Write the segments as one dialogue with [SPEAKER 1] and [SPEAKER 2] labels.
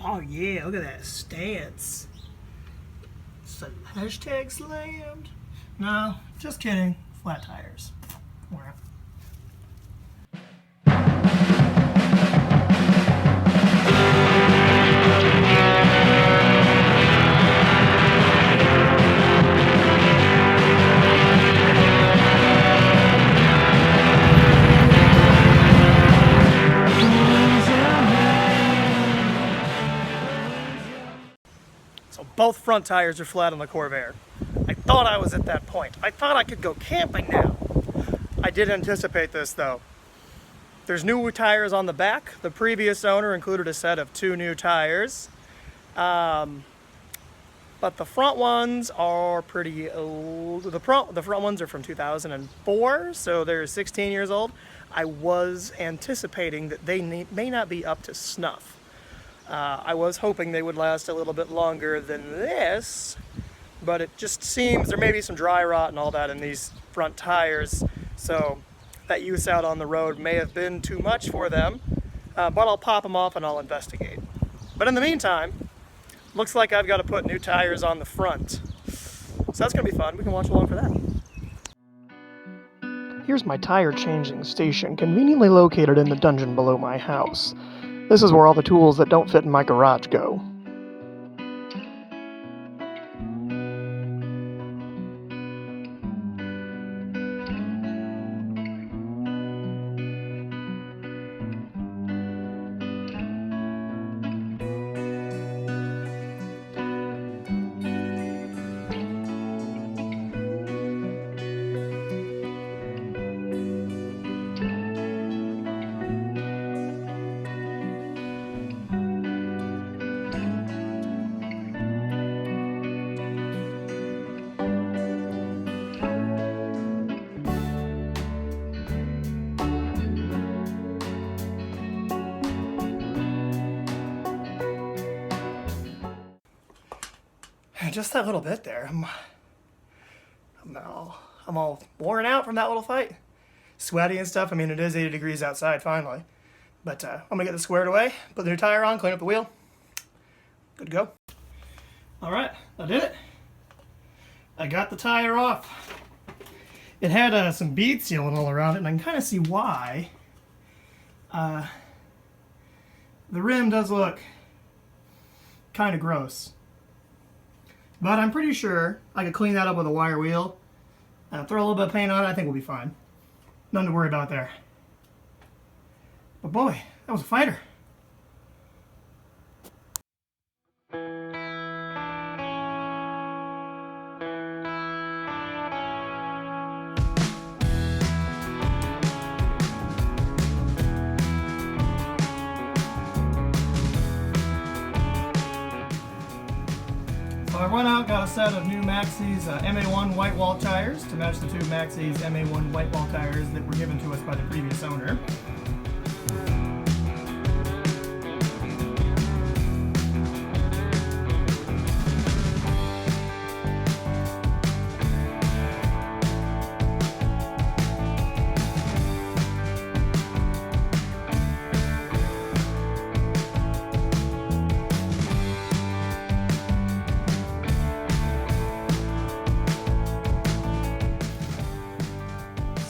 [SPEAKER 1] Oh yeah, look at that stance. So, hashtag slammed. No, just kidding. Flat tires. Wow. So both front tires are flat on the Corvair. I thought I was at that point. I thought I could go camping now. I did anticipate this though. There's new tires on the back. The previous owner included a set of 2 new tires. But the front ones are pretty old. The front ones are from 2004, so they're 16 years old. I was anticipating that they may not be up to snuff. I was hoping they would last a little bit longer than this, but it just seems there may be some dry rot and all that in these front tires, so that use out on the road may have been too much for them, but I'll pop them off and I'll investigate. But in the meantime, looks like I've got to put new tires on the front, so that's going to be fun. We can watch along for that. Here's my tire changing station, conveniently located in the dungeon below my house. This is where all the tools that don't fit in my garage go. Just that little bit there. I'm all worn out from that little fight. Sweaty and stuff. I mean, it is 80 degrees outside finally. But I'm going to get this squared away, put the new tire on, clean up the wheel. Good to go. All right, I did it. I got the tire off. It had some bead sealing all around it, and I can kind of see why. The rim does look kind of gross. But I'm pretty sure I could clean that up with a wire wheel. Throw a little bit of paint on it, I think we'll be fine. Nothing to worry about there. But boy, that was a fighter. I went out and got a set of new Maxxis MA1 white wall tires to match the 2 Maxxis MA1 white wall tires that were given to us by the previous owner.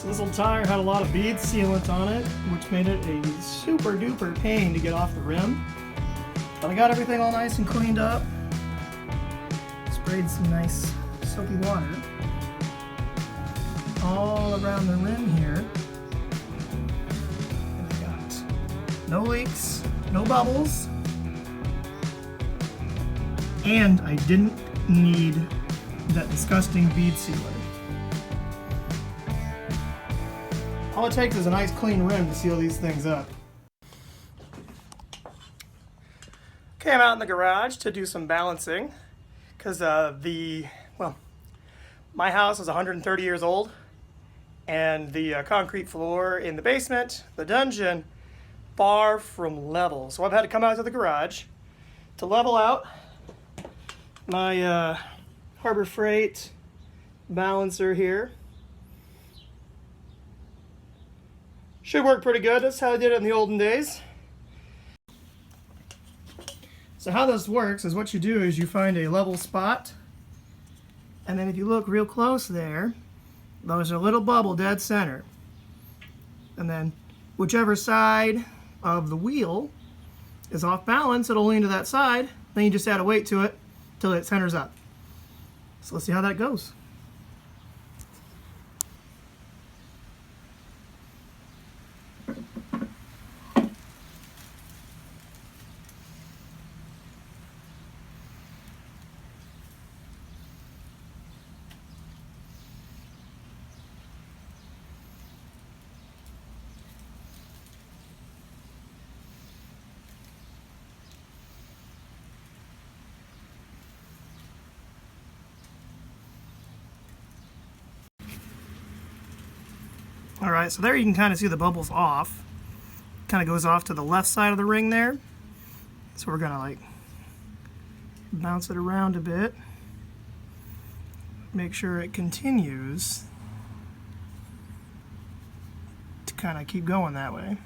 [SPEAKER 1] This little tire had a lot of bead sealant on it, which made it a super duper pain to get off the rim. But I got everything all nice and cleaned up. Sprayed some nice soapy water all around the rim here. And I got no leaks, no bubbles, and I didn't need that disgusting bead sealer. All it takes is a nice clean rim to seal these things up. Came out in the garage to do some balancing because my house is 130 years old and the concrete floor in the basement, the dungeon, far from level. So I've had to come out to the garage to level out my Harbor Freight balancer here. Should work pretty good. That's how I did it in the olden days. So how this works is what you do is you find a level spot, and then if you look real close there, there's a little bubble dead center. And then whichever side of the wheel is off balance, it'll lean to that side. Then you just add a weight to it till it centers up. So let's see how that goes. Alright, so there you can kind of see the bubbles off. Kind of goes off to the left side of the ring there. So we're going to like bounce it around a bit. Make sure it continues to kind of keep going that way.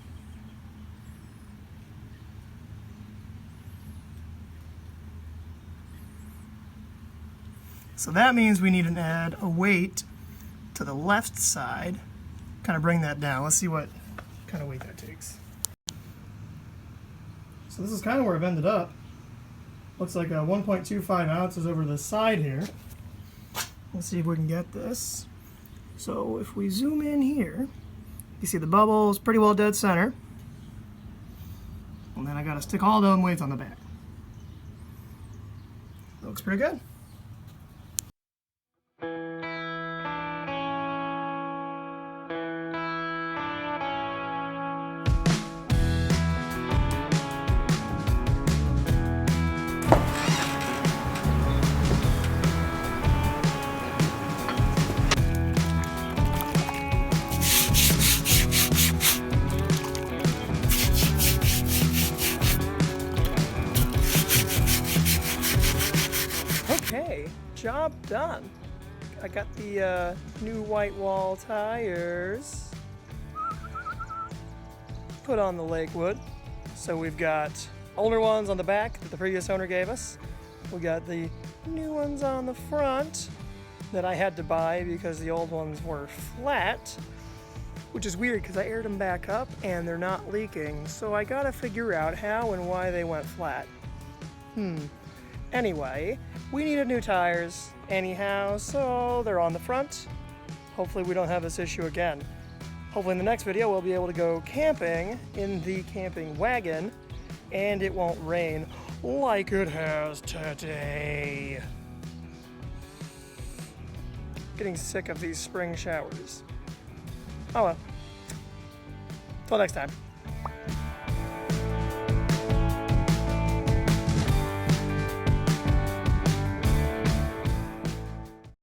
[SPEAKER 1] So that means we need to add a weight to the left side. Kind of bring that down. Let's see what kind of weight that takes. So this is kind of where I've ended up. Looks like 1.25 ounces over the side here. Let's see if we can get this. So if we zoom in here, you see the bubbles pretty well dead center. And then I got to stick all those weights on the back. Looks pretty good. Okay, job done. I got the new white wall tires put on the Lakewood. So we've got older ones on the back that the previous owner gave us. We got the new ones on the front that I had to buy because the old ones were flat, which is weird because I aired them back up and they're not leaking. So I gotta figure out how and why they went flat. Anyway, we needed new tires anyhow, so they're on the front. Hopefully we don't have this issue again. Hopefully in the next video we'll be able to go camping in the camping wagon and it won't rain like it has today. Getting sick of these spring showers. Oh well. Till next time.